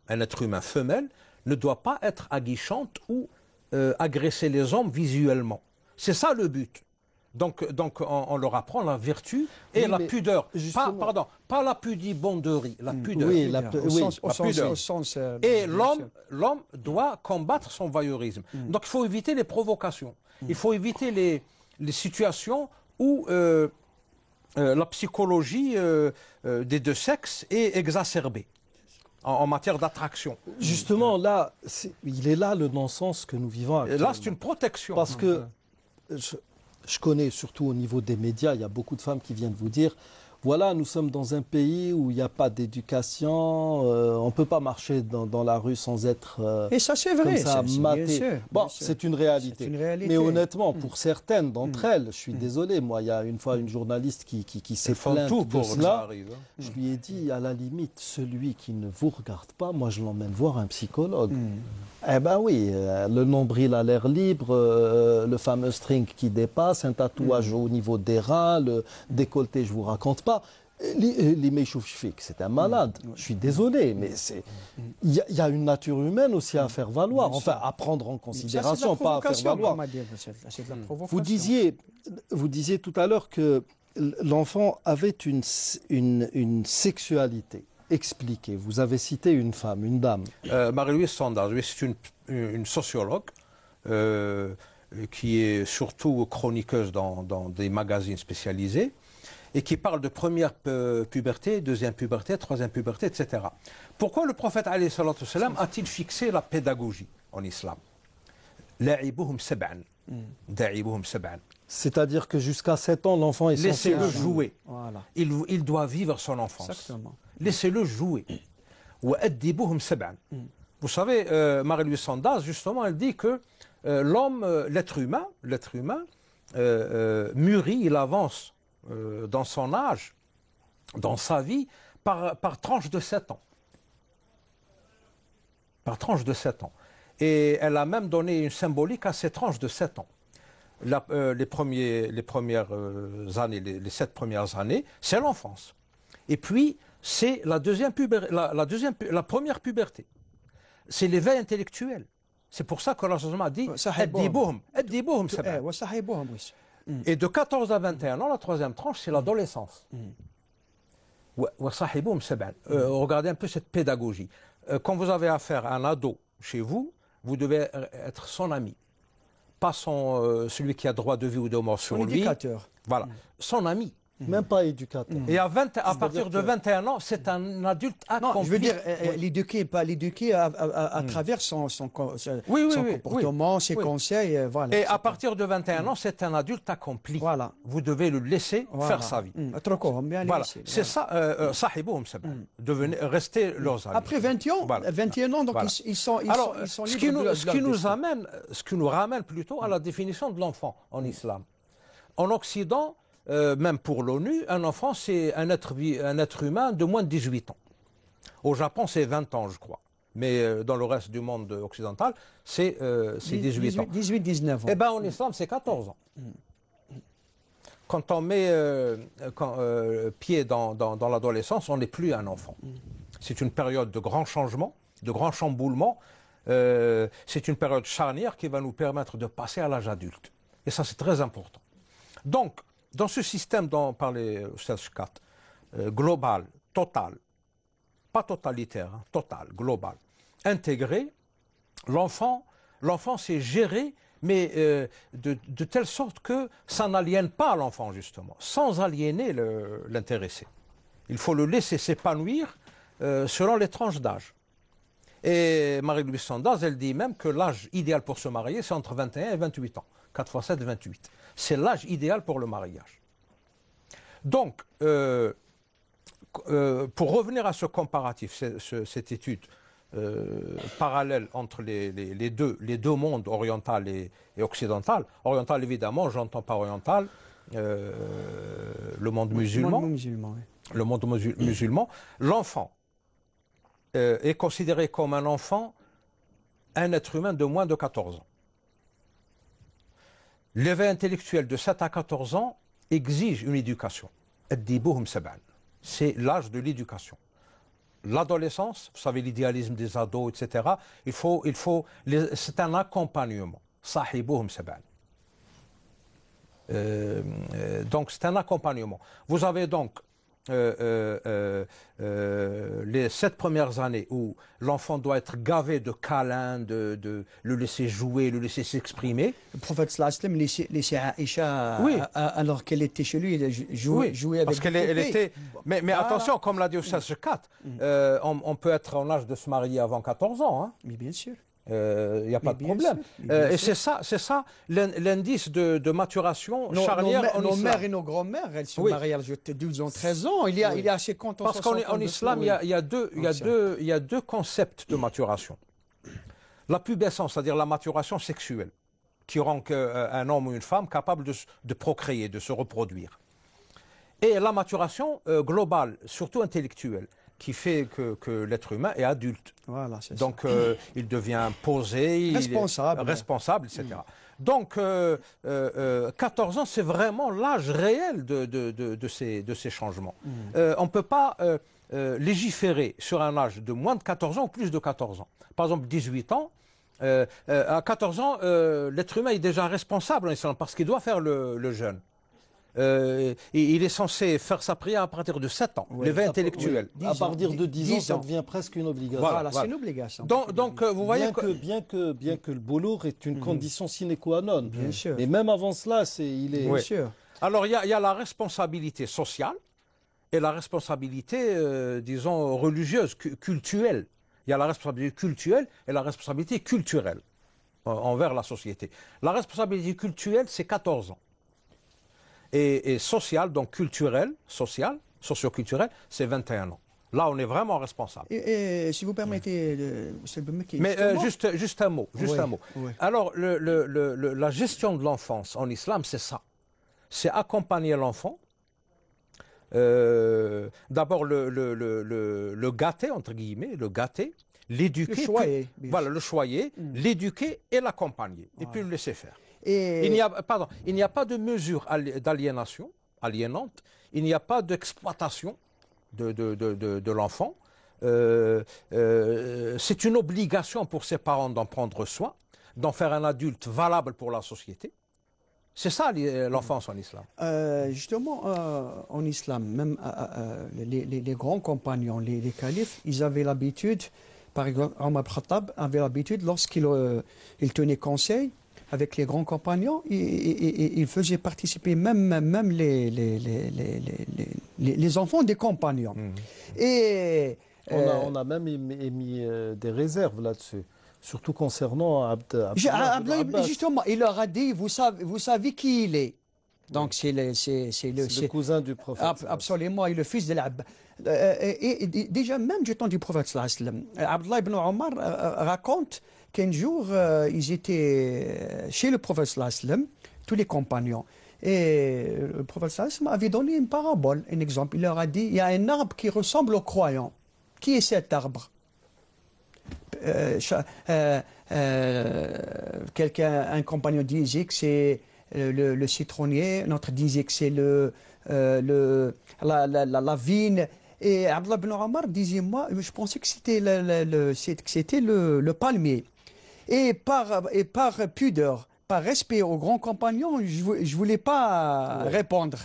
Speaker 2: un être humain femelle, ne doit pas être aguichante ou agresser les hommes visuellement. C'est ça le but. Donc on leur apprend la vertu et la pudeur. Pas la pudibonderie, la pudeur.
Speaker 1: Oui,
Speaker 3: au sens,
Speaker 2: et l'homme doit combattre son voyeurisme. Donc il faut éviter les provocations. Il faut éviter les situations où la psychologie des deux sexes est exacerbée en matière d'attraction.
Speaker 1: Justement, là, il est là le non-sens que nous vivons actuellement.
Speaker 2: Là, c'est une protection.
Speaker 1: Parce que je connais, surtout au niveau des médias, il y a beaucoup de femmes qui viennent vous dire, voilà, nous sommes dans un pays où il n'y a pas d'éducation, on ne peut pas marcher dans la rue sans être
Speaker 3: et ça, c'est vrai,
Speaker 1: comme ça, maté. Bon, c'est une réalité. Mais honnêtement, pour certaines d'entre elles, je suis désolé, moi, il y a une fois une journaliste qui s'est plainte de cela. Je lui ai dit, à la limite, celui qui ne vous regarde pas, moi, je l'emmène voir un psychologue. Eh ben oui, le nombril a l'air libre, le fameux string qui dépasse, un tatouage au niveau des reins, le décolleté, je vous raconte pas. C'est un malade. Je suis désolé, mais il y a une nature humaine aussi à faire valoir, enfin à prendre en considération, pas à faire valoir. Vous disiez tout à l'heure que l'enfant avait une sexualité. Expliquez. Vous avez cité une femme, une dame.
Speaker 2: Marie-Louise Sanders, c'est une sociologue qui est surtout chroniqueuse dans des magazines spécialisés et qui parle de première puberté, deuxième puberté, troisième puberté, etc. Pourquoi le prophète a-t-il fixé la pédagogie en islam?
Speaker 1: C'est-à-dire que jusqu'à 7 ans, l'enfant est censé...
Speaker 2: Laissez-le jouer.
Speaker 3: Voilà.
Speaker 2: Il doit vivre son enfance.
Speaker 3: Exactement.
Speaker 2: Laissez-le jouer. Vous savez, Marie-Louise Sanders, justement, elle dit que l'être humain mûrit, il avance dans son âge, dans sa vie, par tranche de 7 ans. Par tranche de 7 ans. Et elle a même donné une symbolique à ces tranches de 7 ans. Les premières années, les 7 premières années, c'est l'enfance. Et puis, c'est la première puberté. C'est l'éveil intellectuel. C'est pour ça que Allah a dit et de 14 à 21 ans, la troisième tranche, c'est l'adolescence. Regardez un peu cette pédagogie. Quand vous avez affaire à un ado chez vous, vous devez être son ami. Pas celui qui a droit de vie ou de mort sur lui.
Speaker 3: Son éducateur.
Speaker 2: Voilà, son ami.
Speaker 1: Même pas éducateur.
Speaker 2: Et à partir de 21 ans, c'est un adulte accompli.
Speaker 3: Non, je veux dire, l'éduquer à travers son comportement, ses conseils. Voilà,
Speaker 2: et à partir de 21 ans, c'est un adulte accompli.
Speaker 3: Voilà.
Speaker 2: Vous devez le laisser faire sa vie. Voilà. C'est ça, rester leurs amis.
Speaker 3: Après 21 ans, donc ils sont
Speaker 2: Alors,
Speaker 3: libres
Speaker 2: ce qui nous ramène plutôt à la définition de l'enfant en islam. En Occident, même pour l'ONU, un enfant, c'est un être humain de moins de 18 ans. Au Japon, c'est 20 ans, je crois. Mais dans le reste du monde occidental, c'est 18 ans.
Speaker 3: 18-19 ans.
Speaker 2: Eh bien, en islam, c'est 14 ans. Quand on met pied dans l'adolescence, on n'est plus un enfant. C'est une période de grands changements, de grands chamboulements. C'est une période charnière qui va nous permettre de passer à l'âge adulte. Et ça, c'est très important. Donc, dans ce système dont parlait Oustaz Chkat, global, total, pas totalitaire, hein, total, global, intégré, l'enfant c'est géré, mais de telle sorte que ça n'aliène pas l'enfant, justement, sans aliéner l'intéressé. Il faut le laisser s'épanouir selon les tranches d'âge. Et Marie-Louise Sandaz, elle dit même que l'âge idéal pour se marier, c'est entre 21 et 28 ans. 4 fois 7, 28. C'est l'âge idéal pour le mariage. Donc, pour revenir à ce comparatif, cette étude parallèle entre les deux mondes, oriental et occidental. Oriental, évidemment, j'entends par oriental le monde musulman. Le monde musulman. L'enfant est considéré comme un enfant, un être humain de moins de 14 ans. L'éveil intellectuel de 7 à 14 ans exige une éducation. C'est l'âge de l'éducation. L'adolescence, vous savez, l'idéalisme des ados, etc., c'est un accompagnement. Donc, c'est un accompagnement. Vous avez donc les 7 premières années où l'enfant doit être gavé de câlins, de le laisser jouer, le laisser s'exprimer.
Speaker 3: Le prophète sallallahu alayhi wa sallam laissait Aïcha,
Speaker 2: oui,
Speaker 3: alors qu'elle était chez lui, jouer avec
Speaker 2: parce qu'elle était. Mais voilà. Attention, comme l'a dit Oussas Zekat, on peut être en âge de se marier avant 14 ans. Hein.
Speaker 3: Mais bien sûr.
Speaker 2: Il n'y a pas de problème. Et c'est ça l'indice de maturation charnière.
Speaker 3: Nos mères et nos grands-mères, elles se marient à l'âge de 12 ans, 13 ans. Il y a assez content.
Speaker 2: Parce qu'en islam, il y a deux concepts de maturation. La pubescence, c'est-à-dire la maturation sexuelle, qui rend un homme ou une femme capable de procréer, de se reproduire. Et la maturation globale, surtout intellectuelle, qui fait que l'être humain est adulte.
Speaker 3: Voilà, c'est
Speaker 2: donc
Speaker 3: ça.
Speaker 2: Il devient posé, responsable, etc. Donc 14 ans, c'est vraiment l'âge réel de ces changements. On ne peut pas légiférer sur un âge de moins de 14 ans ou plus de 14 ans. Par exemple, 18 ans, à 14 ans, l'être humain est déjà responsable en islam parce qu'il doit faire le jeûne. Il est censé faire sa prière à partir de 7 ans, l'éveil intellectuel.
Speaker 1: À partir de 10 ans, ça devient presque une obligation.
Speaker 3: Voilà. C'est une obligation.
Speaker 2: Donc vous voyez
Speaker 1: bien que le boulour est une condition sine qua non.
Speaker 3: Bien sûr.
Speaker 1: Mais même avant cela, il est...
Speaker 3: Bien sûr.
Speaker 2: Alors il y a la responsabilité sociale et la responsabilité, disons, religieuse, cultuelle. Il y a la responsabilité cultuelle et la responsabilité culturelle envers la société. La responsabilité culturelle, c'est 14 ans. Et social, donc culturel, socio-culturel, c'est 21 ans. Là, on est vraiment responsable.
Speaker 3: Et si vous permettez,
Speaker 2: mais juste un mot.
Speaker 3: Oui.
Speaker 2: Alors, la gestion de l'enfance en islam, c'est ça. C'est accompagner l'enfant. D'abord, le gâter, entre guillemets, l'éduquer.
Speaker 3: Le choyer.
Speaker 2: Voilà, le choyer, l'éduquer et l'accompagner. Et puis le laisser faire.
Speaker 3: Et...
Speaker 2: Il n'y a pas de mesure d'aliénation, aliénante, il n'y a pas d'exploitation de l'enfant. C'est une obligation pour ses parents d'en prendre soin, d'en faire un adulte valable pour la société. C'est ça l'enfance en islam.
Speaker 3: Justement, en islam, même les grands compagnons, les califes, ils avaient l'habitude, par exemple, Omar ibn Khattab avait l'habitude, lorsqu'il tenait conseil, avec les grands compagnons, il faisait participer même les enfants des compagnons. Et
Speaker 1: on a même émis des réserves là-dessus, surtout concernant Abdallah.
Speaker 3: Justement, il leur a dit, vous savez qui il est. Donc c'est
Speaker 1: le cousin du prophète.
Speaker 3: Absolument, et le fils de l'Abbas. Et déjà, même du temps du prophète sallallahu alayhi wa sallam, Abdallah ibn Omar raconte qu'un jour, ils étaient chez le prophète sallallahu alayhi wa sallam, tous les compagnons. Et le prophète sallallahu alayhi wa sallam avait donné une parabole, un exemple. Il leur a dit, il y a un arbre qui ressemble aux croyants. Qui est cet arbre? Un compagnon disait que c'est le citronnier, l'autre disait que c'est la vigne. Et Abdallah ibn Omar disait, moi, je pensais que c'était le palmier. Et par pudeur, par respect aux grands compagnons, je ne voulais pas répondre.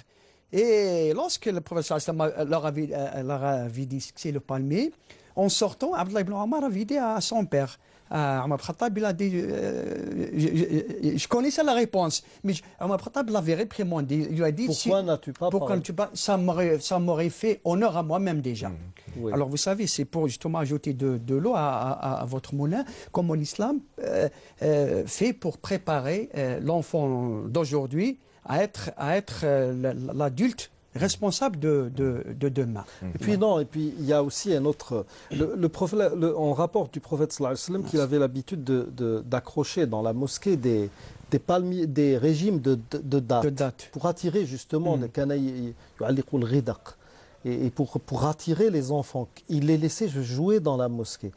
Speaker 3: Et lorsque le professeur leur avait dit que c'est le palmier, en sortant, Abdallah ibn Omar avait dit à son père, Omar ibn Khattab, il a dit, je connaissais la réponse, mais Omar ibn Khattab l'avait réprimandé. Il lui a dit,
Speaker 1: pourquoi n'as-tu pas parlé?
Speaker 3: Ça m'aurait fait honneur à moi-même déjà. Oui. Alors vous savez, c'est pour justement ajouter de l'eau à votre moulin, comme l'islam fait pour préparer l'enfant d'aujourd'hui à être l'adulte responsable de demain.
Speaker 1: Et puis non, et puis il y a aussi un autre... on rapporte du prophète sallallahu alayhi wa sallam qu'il avait l'habitude d'accrocher dans la mosquée des régimes de dates pour attirer justement et pour attirer les enfants. Il les laissait jouer dans la mosquée.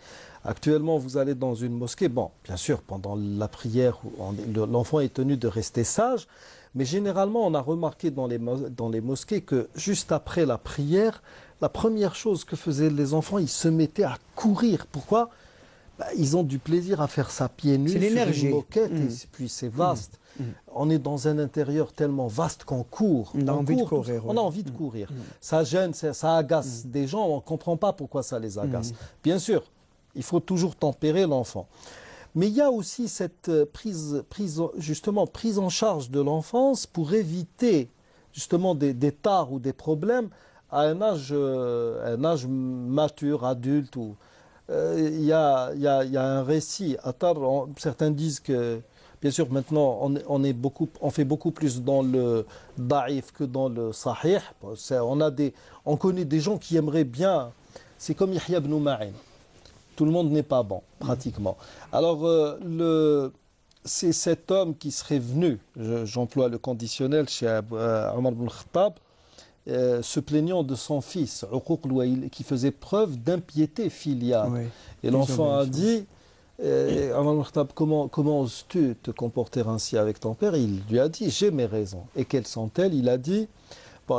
Speaker 1: Actuellement, vous allez dans une mosquée, bon, bien sûr, pendant la prière, l'enfant est tenu de rester sage, mais généralement, on a remarqué dans les mosquées que juste après la prière, la première chose que faisaient les enfants, ils se mettaient à courir. Pourquoi ? Ils ont du plaisir à faire ça pieds nus sur une moquette, et puis c'est vaste. On est dans un intérieur tellement vaste qu'on court.
Speaker 3: On a envie de courir.
Speaker 1: On a envie de courir. Ça gêne, ça agace des gens, on ne comprend pas pourquoi ça les agace. Bien sûr, il faut toujours tempérer l'enfant. Mais il y a aussi cette prise en charge de l'enfance pour éviter justement des tares ou des problèmes à un âge mature, adulte. Il y a un récit. Certains disent que, bien sûr, maintenant, on fait beaucoup plus dans le da'if que dans le sahih. On connaît des gens qui aimeraient bien. C'est comme Yahya ibn Ma'in. Tout le monde n'est pas bon, pratiquement. Alors, c'est cet homme qui serait venu, j'emploie le conditionnel chez Omar ibn Khattab, se plaignant de son fils, qui faisait preuve d'impiété filiale. Oui, et l'enfant a dit, Omar ibn Khattab, comment oses-tu te comporter ainsi avec ton père? Il lui a dit, j'ai mes raisons. Et quelles sont-elles? Il a dit,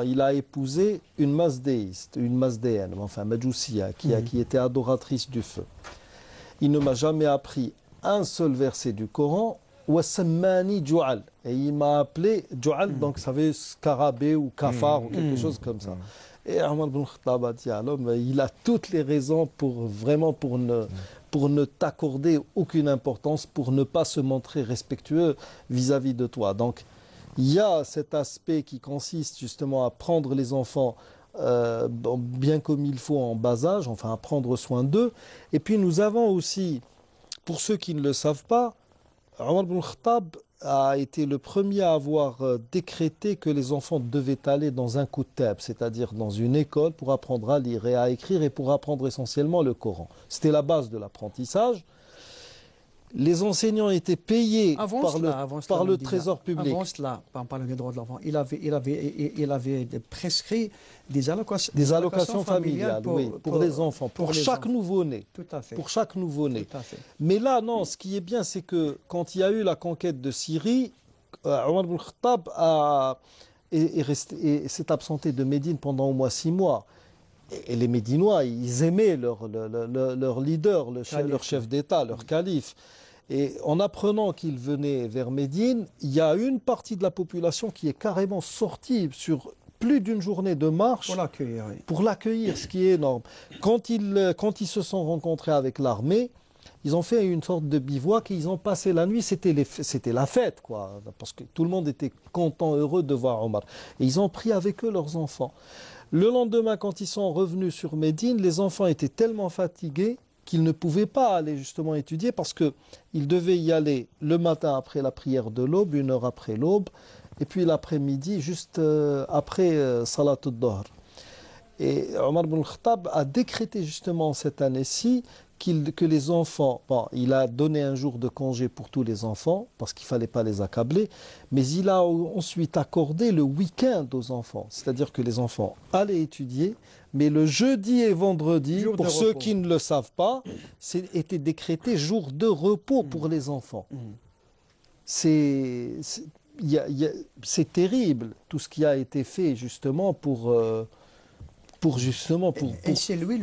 Speaker 1: il a épousé une mazdéiste, une mazdéenne, enfin Majoussia, qui était adoratrice du feu. Il ne m'a jamais appris un seul verset du Coran, Wasammani Ju'al. Et il m'a appelé Ju'al, donc ça veut scarabée ou cafard ou quelque chose comme ça. Et Omar ibn Khattab a dit à l'homme, il a toutes les raisons pour ne t'accorder aucune importance, pour ne pas se montrer respectueux vis-à-vis de toi. Donc, il y a cet aspect qui consiste justement à prendre les enfants bien comme il faut en bas âge, enfin à prendre soin d'eux. Et puis nous avons aussi, pour ceux qui ne le savent pas, Omar ibn Khattab a été le premier à avoir décrété que les enfants devaient aller dans un kutab, c'est-à-dire dans une école pour apprendre à lire et à écrire et pour apprendre essentiellement le Coran. C'était la base de l'apprentissage. Les enseignants étaient payés par le trésor public.
Speaker 3: Avant cela, en parlant des droits de l'enfant, il avait prescrit des allocations familiales
Speaker 1: pour les enfants, pour chaque nouveau-né.
Speaker 3: Tout à fait.
Speaker 1: Pour chaque nouveau-né. Mais là, non, ce qui est bien, c'est que quand il y a eu la conquête de Syrie, Omar ibn Khattab s'est absenté de Médine pendant au moins 6 mois. Et les Médinois, ils aimaient leur leader, leur chef d'État, leur calife. Et en apprenant qu'il venait vers Médine, il y a une partie de la population qui est carrément sortie sur plus d'une journée de marche pour l'accueillir, ce qui est énorme. Quand ils se sont rencontrés avec l'armée, ils ont fait une sorte de bivouac et ils ont passé la nuit. C'était la fête, quoi, parce que tout le monde était content, heureux de voir Omar. Et ils ont pris avec eux leurs enfants. Le lendemain, quand ils sont revenus sur Médine, les enfants étaient tellement fatigués qu'ils ne pouvaient pas aller justement étudier parce qu'ils devaient y aller le matin après la prière de l'aube, 1 heure après l'aube, et puis l'après-midi, juste après Salat al-Dohr. Et Omar ibn Khattab a décrété justement cette année-ci que les enfants, il a donné un jour de congé pour tous les enfants, parce qu'il ne fallait pas les accabler, mais il a ensuite accordé le week-end aux enfants. C'est-à-dire que les enfants allaient étudier, mais le jeudi et vendredi, pour ceux qui ne le savent pas, était décrété jour de repos pour les enfants. C'est terrible, tout ce qui a été fait justement pour
Speaker 3: Et c'est lui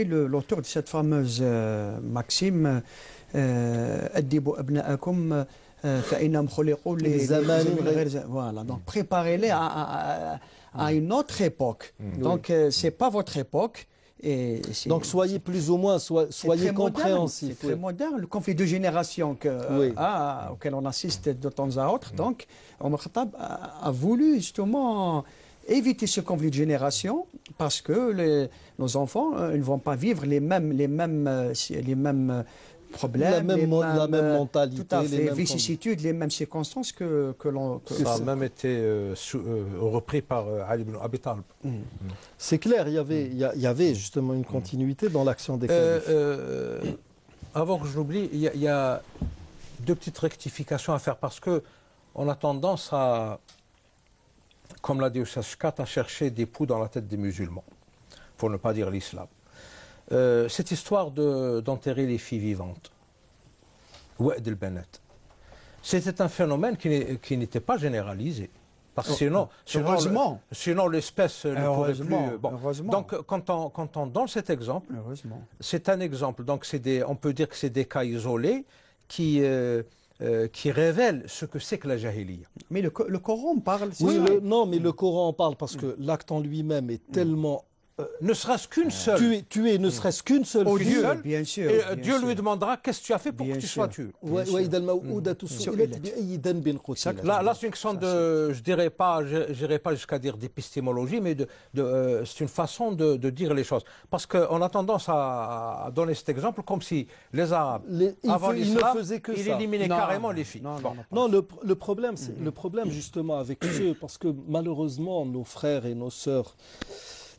Speaker 3: l'auteur de cette fameuse maxime voilà, donc préparez-les à une autre époque. Donc c'est pas votre époque.
Speaker 1: Donc soyez plus ou moins soyez compréhensifs.
Speaker 3: C'est très moderne, le conflit de génération auquel on assiste de temps à autre. Donc Omar Khattab a voulu justement éviter ce conflit de génération parce que nos enfants ils ne vont pas vivre les mêmes problèmes,
Speaker 1: la même mentalité,
Speaker 3: tout à fait,
Speaker 1: les mêmes
Speaker 3: vicissitudes, les mêmes circonstances que l'on...
Speaker 2: Ça a même été repris par Ali ibn Abi Talib.
Speaker 1: C'est clair, il y avait justement une continuité dans l'action des califes.
Speaker 2: Avant que je l'oublie, il y a deux petites rectifications à faire parce que on a tendance à, comme l'a dit Oussas Shkat, à chercher des poux dans la tête des musulmans, pour ne pas dire l'islam. Cette histoire d'enterrer les filles vivantes, Wa'd el-Banat, c'était un phénomène qui n'était pas généralisé. Parce que sinon l'espèce ne pourrait plus... Bon. Donc quand on donne cet exemple, c'est un exemple. Donc on peut dire que c'est des cas isolés qui révèlent ce que c'est que la jahiliya.
Speaker 3: Mais le Coran parle...
Speaker 1: Oui, non, mais le Coran en parle parce que l'acte en lui-même est tellement...
Speaker 2: ne serait-ce qu'une seule.
Speaker 1: Tuer ne serait-ce qu'une seule
Speaker 3: Dieu,
Speaker 1: fille.
Speaker 3: bien sûr.
Speaker 2: Et Dieu lui demandera qu'est-ce que tu as fait pour que tu sois tué.
Speaker 1: Là,
Speaker 2: c'est une question de, je dirais pas, j'irai pas jusqu'à dire d'épistémologie, mais c'est une façon de dire les choses. Parce qu'on a tendance à donner cet exemple comme si les Arabes, avant l'islam, ils éliminaient carrément les filles.
Speaker 1: Non, le problème, justement avec eux, parce que malheureusement, nos frères et nos sœurs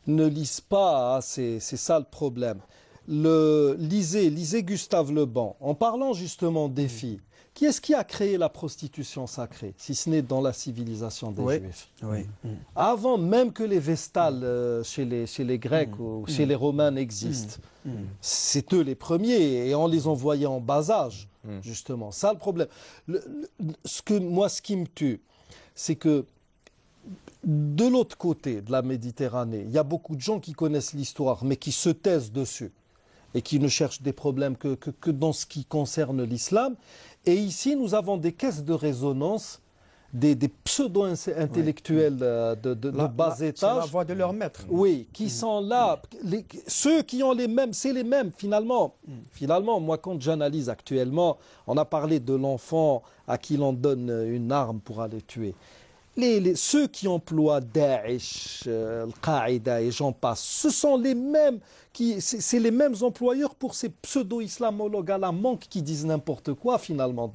Speaker 1: ne lisent pas, c'est ça le problème. Lisez Gustave Le Bon, en parlant justement des filles. Qui est-ce qui a créé la prostitution sacrée, si ce n'est dans la civilisation des Juifs? Avant même que les Vestales chez les Grecs ou chez les Romains n'existent. C'est eux les premiers et on les envoyait en bas âge, justement. Ça le problème. Ce qui me tue, c'est que de l'autre côté de la Méditerranée, il y a beaucoup de gens qui connaissent l'histoire, mais qui se taisent dessus et qui ne cherchent des problèmes que dans ce qui concerne l'islam. Et ici, nous avons des caisses de résonance, des pseudo-intellectuels de bas étage.
Speaker 3: C'est la voix de leur maître.
Speaker 1: Oui, qui sont là. Ceux qui ont les mêmes, c'est les mêmes finalement. Finalement, moi, quand j'analyse actuellement, on a parlé de l'enfant à qui l'on donne une arme pour aller tuer. Ceux qui emploient Daesh, Al-Qaïda et j'en passe, ce sont les mêmes, c'est les mêmes employeurs pour ces pseudo-islamologues à la manque qui disent n'importe quoi finalement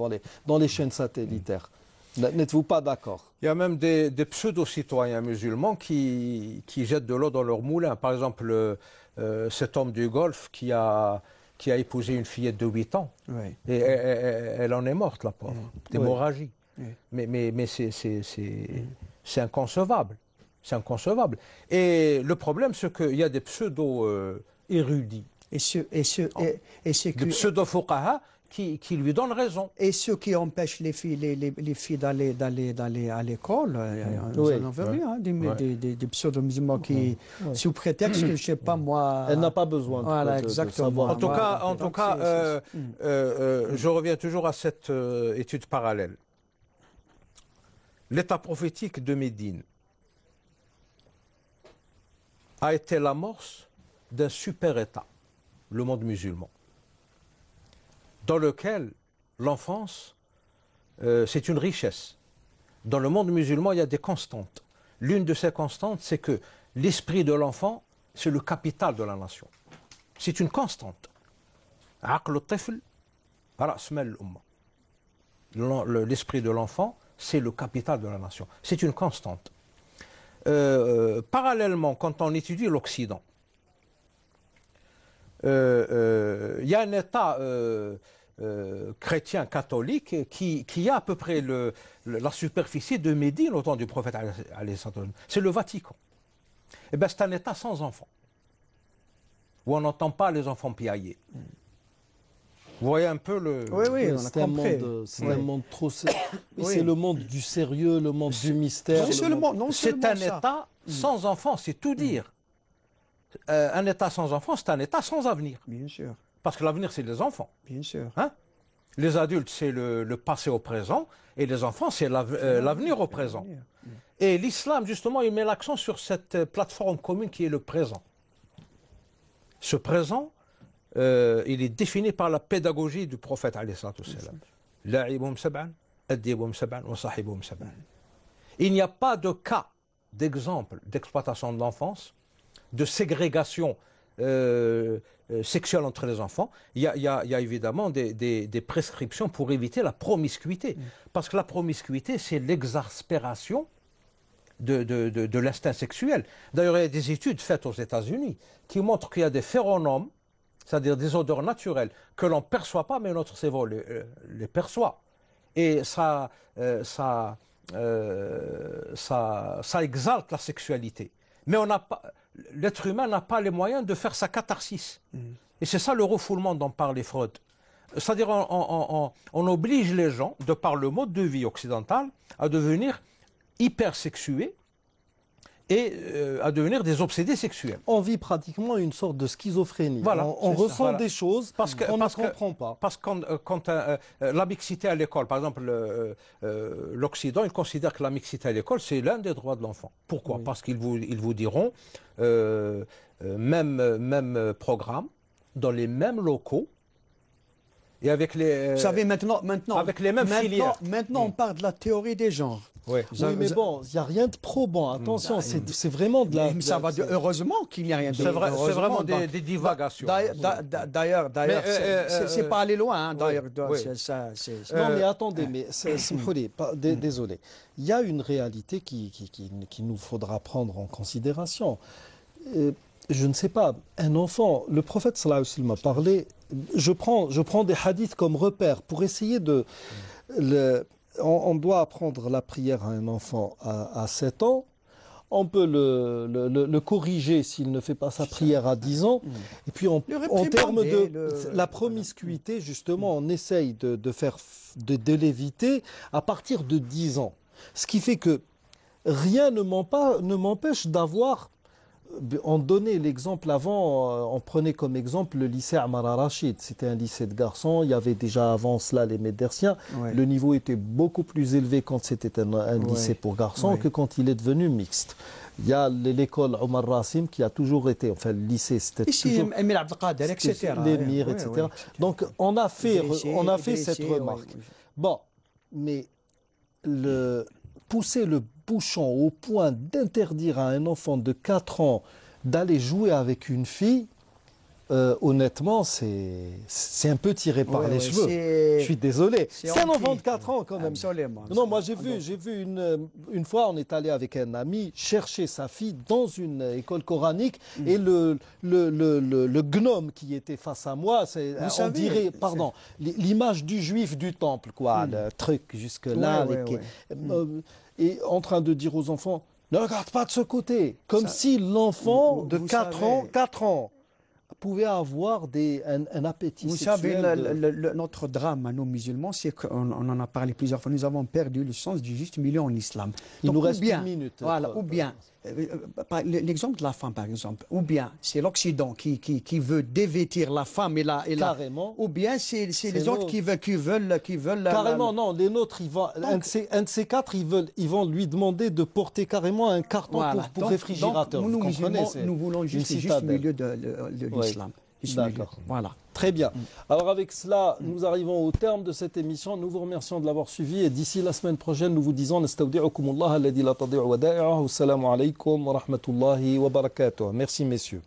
Speaker 1: dans les chaînes satellitaires. N'êtes-vous pas d'accord?
Speaker 2: Il y a même des pseudo-citoyens musulmans qui jettent de l'eau dans leur moulin. Par exemple, cet homme du Golfe qui a épousé une fillette de 8 ans. Et elle en est morte, la pauvre, d'hémorragie. Mais c'est inconcevable. C'est inconcevable. Et le problème, c'est qu'il y a des pseudo-érudits, des pseudo-fuqaha qui lui donnent raison.
Speaker 3: Et ceux qui empêchent les filles d'aller à l'école, nous en avons vu, des pseudo-musulmans qui, sous prétexte que, je ne sais pas moi...
Speaker 1: Elle n'a pas besoin
Speaker 3: de savoir.
Speaker 2: En tout cas, je reviens toujours à cette étude parallèle. L'état prophétique de Médine a été l'amorce d'un super État, le monde musulman, dans lequel l'enfance, c'est une richesse. Dans le monde musulman, il y a des constantes. L'une de ces constantes, c'est que l'esprit de l'enfant, c'est le capital de la nation. C'est une constante. L'esprit de l'enfant, c'est le capital de la nation. C'est une constante. Parallèlement, quand on étudie l'Occident, il y a un État chrétien catholique qui a à peu près la superficie de Médine au temps du prophète. C'est le Vatican. Eh bien, c'est un État sans enfants, où on n'entend pas les enfants piailler. Vous voyez un peu le...
Speaker 3: Oui, on a compris.
Speaker 1: C'est un monde trop... C'est le monde du sérieux, le monde du mystère.
Speaker 2: C'est un État sans enfants, c'est tout dire. Un État sans enfants, c'est un État sans avenir.
Speaker 3: Bien sûr.
Speaker 2: Parce que l'avenir, c'est les enfants.
Speaker 3: Bien sûr.
Speaker 2: Hein? Les adultes, c'est le passé au présent, et les enfants, c'est l'avenir au présent. Et l'islam, justement, il met l'accent sur cette plateforme commune qui est le présent. Ce présent, il est défini par la pédagogie du prophète il n'y a pas de cas d'exemples d'exploitation de l'enfance, de ségrégation sexuelle entre les enfants. Il y a évidemment des prescriptions pour éviter la promiscuité. Parce que la promiscuité, c'est l'exaspération de l'instinct sexuel. D'ailleurs, il y a des études faites aux États-Unis qui montrent qu'il y a des phéromones, c'est-à-dire des odeurs naturelles, que l'on ne perçoit pas, mais notre cerveau les perçoit. Et ça exalte la sexualité. Mais l'être humain n'a pas les moyens de faire sa catharsis. Et c'est ça le refoulement dont parlait Freud. C'est-à-dire on oblige les gens, de par le mode de vie occidental, à devenir hypersexués et à devenir des obsédés sexuels.
Speaker 1: On vit pratiquement une sorte de schizophrénie.
Speaker 2: Voilà,
Speaker 1: on ressent des choses qu'on ne comprend pas.
Speaker 2: Parce que quand la mixité à l'école, par exemple, l'Occident, il considère que la mixité à l'école, c'est l'un des droits de l'enfant. Pourquoi? Parce qu'ils vous diront, même programme, dans les mêmes locaux, et avec les...
Speaker 3: Vous savez, maintenant
Speaker 2: avec les mêmes filières.
Speaker 3: Maintenant, on parle de la théorie des genres.
Speaker 1: Oui, mais bon, il n'y a rien de probant. Attention, c'est vraiment de la...
Speaker 3: Ça va heureusement qu'il n'y a rien de
Speaker 2: C'est vraiment des divagations.
Speaker 3: D'ailleurs, c'est pas aller loin. D'ailleurs,
Speaker 1: non, mais attendez, mais désolé. Il y a une réalité qu'il nous faudra prendre en considération. Je ne sais pas, un enfant, le prophète sallallahu alayhi wa sallam a parlé, je prends des hadiths comme repère pour essayer de... On doit apprendre la prière à un enfant à 7 ans. On peut le corriger s'il ne fait pas sa prière à 10 ans. Et puis en termes de la promiscuité, justement, on essaye de l'éviter à partir de 10 ans. Ce qui fait que rien ne m'empêche d'avoir... On donnait l'exemple avant, on prenait comme exemple le lycée Amar al-Rachid. C'était un lycée de garçons, il y avait déjà avant cela les médersiens. Ouais. Le niveau était beaucoup plus élevé quand c'était un lycée pour garçons que quand il est devenu mixte. Il y a l'école Omar Rassim qui a toujours été, enfin le lycée c'était toujours...
Speaker 3: Emile Abdelkader, etc.
Speaker 1: L'émir, etc. Donc on a fait cette remarque. Bon, mais pousser le bouchon au point d'interdire à un enfant de 4 ans d'aller jouer avec une fille, honnêtement, c'est un peu tiré par les cheveux. Je suis désolé. C'est un enfant de 4 ans quand même.
Speaker 3: Absolument.
Speaker 1: Non, moi j'ai vu une fois, on est allé avec un ami chercher sa fille dans une école coranique et le gnome qui était face à moi, on dirait, pardon, l'image du juif du temple, quoi, le truc jusque-là. Et en train de dire aux enfants, ne regarde pas de ce côté, comme si l'enfant de 4 ans pouvait avoir un appétit sexuel.
Speaker 3: Vous savez, notre drame à nos musulmans, c'est qu'on en a parlé plusieurs fois, nous avons perdu le sens du juste milieu en islam.
Speaker 1: Il nous reste une minute.
Speaker 3: Voilà, ou bien, l'exemple de la femme par exemple, ou bien c'est l'Occident qui veut dévêtir la femme et la
Speaker 1: carrément,
Speaker 3: ou bien c'est les autres qui veulent
Speaker 1: carrément non, les nôtres un de ces quatre ils vont lui demander de porter carrément un carton pour réfrigérateur.
Speaker 3: Donc, nous musulmans, nous voulons juste le juste milieu de l'islam.
Speaker 1: D'accord.
Speaker 3: Voilà.
Speaker 1: Très bien. Alors avec cela, nous arrivons au terme de cette émission. Nous vous remercions de l'avoir suivi et d'ici la semaine prochaine, nous vous disons nastawdi'ukumullah alladhi la tadi'u wada'i'uhu. Assalamu alaykum wa rahmatullahi wa barakatuh. Merci messieurs.